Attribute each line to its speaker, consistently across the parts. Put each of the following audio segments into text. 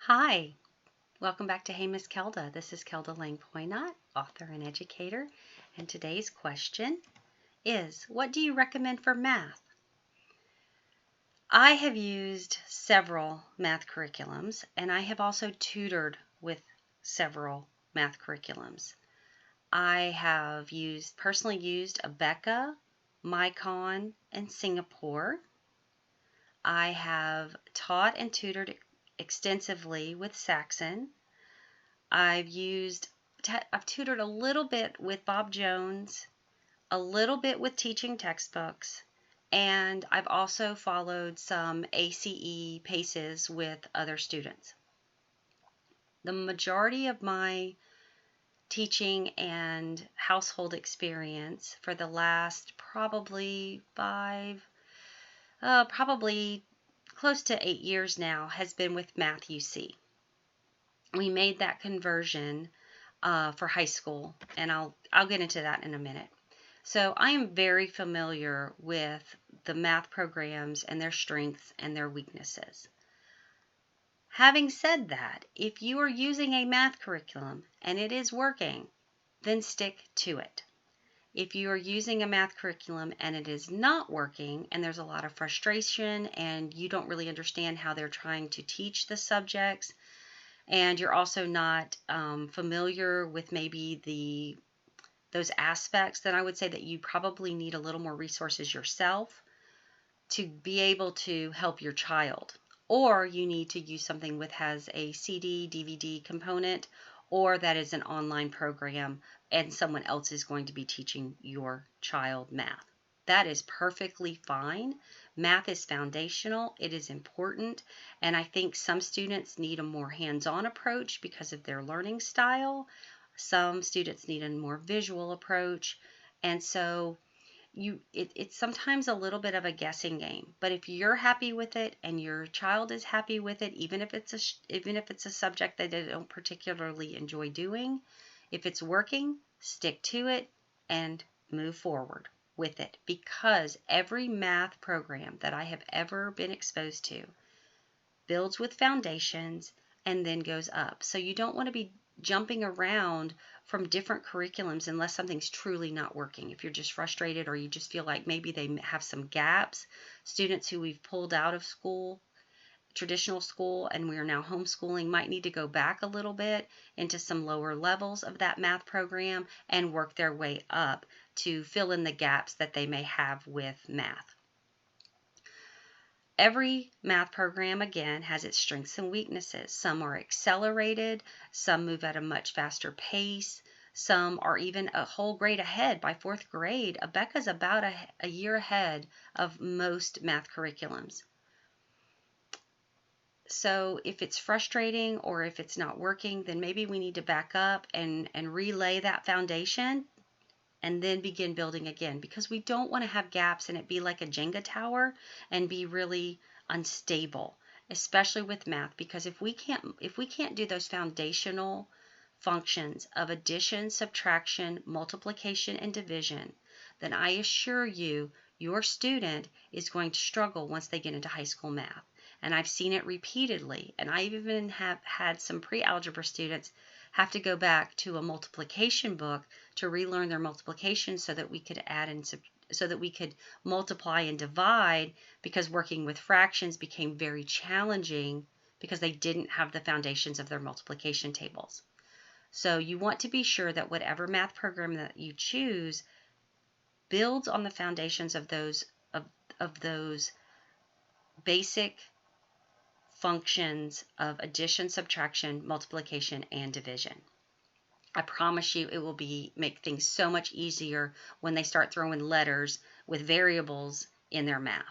Speaker 1: Hi, welcome back to Hey Miss Kelda. This is Kelda Lang-Poynott, author and educator, and today's question is, what do you recommend for math? I have used several math curriculums, and I have also tutored with several math curriculums. I have personally used Abeka, Micon, and Singapore. I have taught and tutored extensively with Saxon. I've tutored a little bit with Bob Jones, a little bit with teaching textbooks, and I've also followed some ACE PACES with other students. The majority of my teaching and household experience for the last probably probably close to 8 years now has been with Math UC. We made that conversion for high school, and I'll get into that in a minute. So I am very familiar with the math programs and their strengths and their weaknesses. Having said that, if you are using a math curriculum and it is working, then stick to it. If you are using a math curriculum and it is not working and there's a lot of frustration and you don't really understand how they're trying to teach the subjects, and you're also not familiar with maybe those aspects, then I would say that you probably need a little more resources yourself to be able to help your child. Or you need to use something that has a CD, DVD component, or that is an online program and someone else is going to be teaching your child math. That is perfectly fine. Math is foundational, it is important, and I think some students need a more hands-on approach because of their learning style. Some students need a more visual approach, and so it's sometimes a little bit of a guessing game. But if you're happy with it and your child is happy with it, even if it's a subject that they don't particularly enjoy doing, if it's working, stick to it and move forward with it, because every math program that I have ever been exposed to builds with foundations and then goes up. So you don't want to be jumping around from different curriculums unless something's truly not working. If you're just frustrated or you just feel like maybe they have some gaps, students who we've pulled out of school, traditional school, and we are now homeschooling might need to go back a little bit into some lower levels of that math program and work their way up to fill in the gaps that they may have with math. Every math program, again, has its strengths and weaknesses. Some are accelerated, some move at a much faster pace, some are even a whole grade ahead. By fourth grade, Abeka's about a year ahead of most math curriculums. So if it's frustrating or if it's not working, then maybe we need to back up and relay that foundation and then begin building again, because we don't want to have gaps and it be like a Jenga tower and be really unstable, especially with math, because if we can't do those foundational functions of addition, subtraction, multiplication, and division, then I assure you your student is going to struggle once they get into high school math. And I've seen it repeatedly, and I even have had some pre-algebra students have to go back to a multiplication book to relearn their multiplication so that we could add and so that we could multiply and divide, because working with fractions became very challenging because they didn't have the foundations of their multiplication tables. So you want to be sure that whatever math program that you choose builds on the foundations of those basic functions of addition, subtraction, multiplication, and division. I promise you it will make things so much easier when they start throwing letters with variables in their math.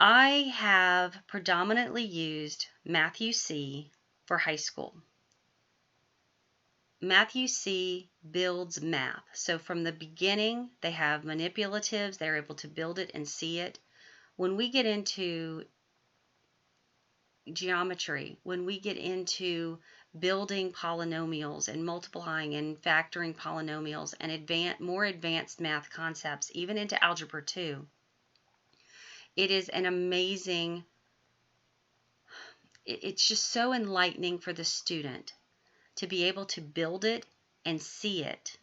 Speaker 1: I have predominantly used Math UC for high school. Math UC builds math. So from the beginning, they have manipulatives. They're able to build it and see it. When we get into geometry, when we get into building polynomials and multiplying and factoring polynomials and more advanced math concepts, even into Algebra 2, it is an amazing it's just so enlightening for the student to be able to build it and see it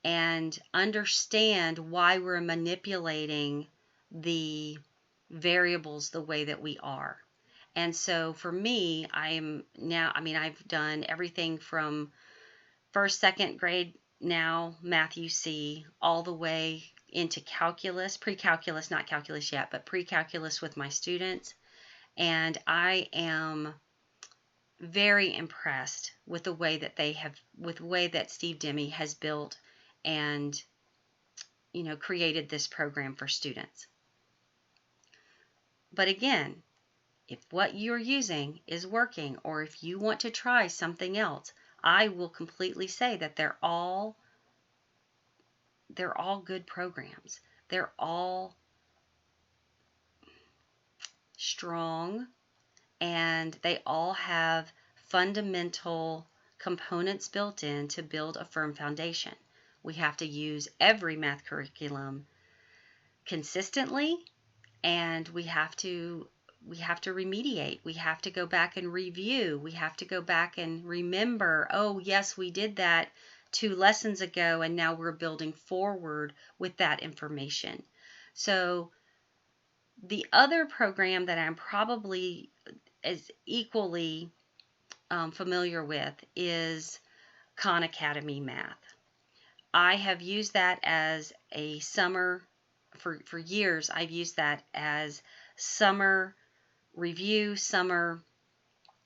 Speaker 1: and understand why we're manipulating the variables the way that we are. And so for me, I've done everything from first, second grade now, Math UC, all the way into calculus, pre-calculus, not calculus yet, but pre-calculus with my students. And I am very impressed with the way that with the way that Steve Demme has built and, created this program for students. But again, if what you're using is working, or if you want to try something else, I will completely say that they're all good programs. They're all strong, and they all have fundamental components built in to build a firm foundation. We have to use every math curriculum consistently, and we have to remediate. We have to go back and review. We have to go back and remember, oh yes, we did that 2 lessons ago, and now we're building forward with that information. So the other program that I'm probably as equally familiar with is Khan Academy Math. I have used that as a summer, for years, I've used that as summer review, summer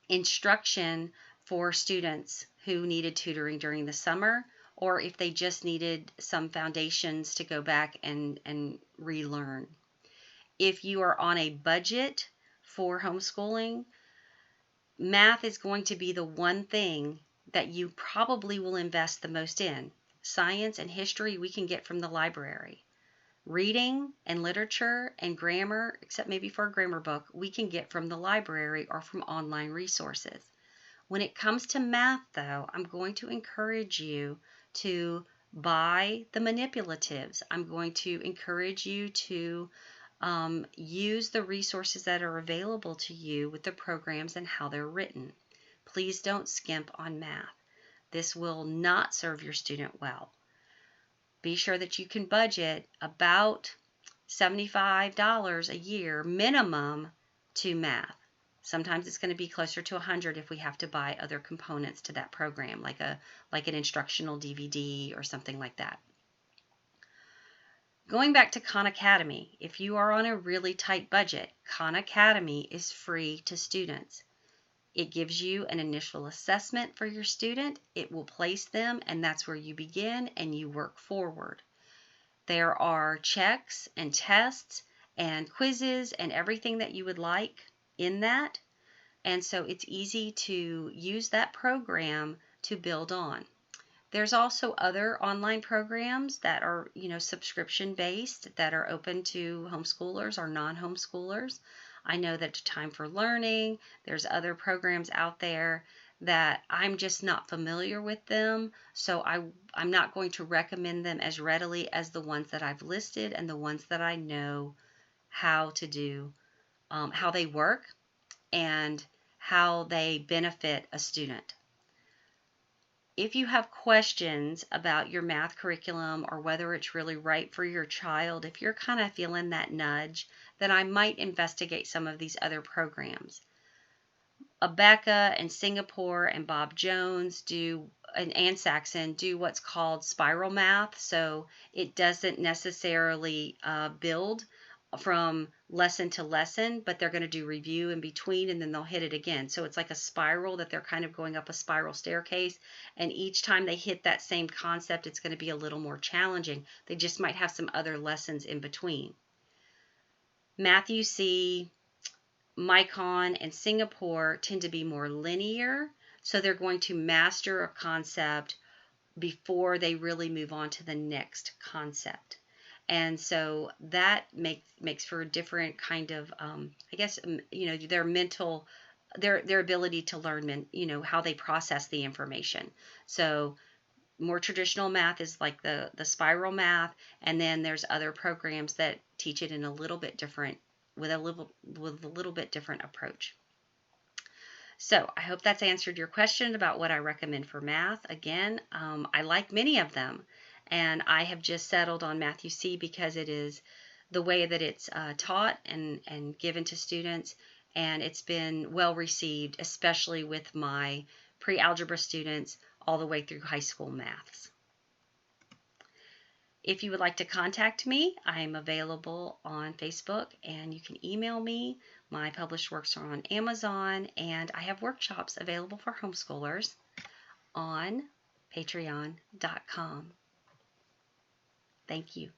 Speaker 1: instruction for students who needed tutoring during the summer, or if they just needed some foundations to go back and relearn. If you are on a budget for homeschooling, math is going to be the one thing that you probably will invest the most in. Science and history we can get from the library. Reading and literature and grammar, except maybe for a grammar book, we can get from the library or from online resources. When it comes to math, though, I'm going to encourage you to buy the manipulatives. I'm going to encourage you to use the resources that are available to you with the programs and how they're written. Please don't skimp on math. This will not serve your student well. Be sure that you can budget about $75 a year minimum to math. Sometimes it's going to be closer to $100 if we have to buy other components to that program, like an instructional DVD or something like that. Going back to Khan Academy, if you are on a really tight budget, Khan Academy is free to students. It gives you an initial assessment for your student. It will place them, and that's where you begin and you work forward. There are checks and tests and quizzes and everything that you would like in that. And so it's easy to use that program to build on. There's also other online programs that are, subscription based that are open to homeschoolers or non-homeschoolers. I know that Time for Learning, there's other programs out there that I'm just not familiar with them, so I'm not going to recommend them as readily as the ones that I've listed and the ones that I know how to do, how they work and how they benefit a student. If you have questions about your math curriculum or whether it's really right for your child, if you're kind of feeling that nudge, then I might investigate some of these other programs. Abeka and Singapore and Bob Jones and Saxon do what's called spiral math, so it doesn't necessarily build from lesson to lesson, but they're going to do review in between and then they'll hit it again. So it's like a spiral that they're kind of going up a spiral staircase, and each time they hit that same concept, it's going to be a little more challenging. They just might have some other lessons in between. Math UC, Micon, and Singapore tend to be more linear, so they're going to master a concept before they really move on to the next concept. And so that makes for a different kind of, their mental, their ability to learn, how they process the information. So more traditional math is like the spiral math, and then there's other programs that teach it in a little bit different, with a little bit different approach. So I hope that's answered your question about what I recommend for math. Again, I like many of them, and I have just settled on Matthew C because it is the way that it's taught and given to students, and it's been well received, especially with my pre-algebra students all the way through high school maths. If you would like to contact me, I'm available on Facebook and you can email me. My published works are on Amazon, and I have workshops available for homeschoolers on patreon.com. Thank you.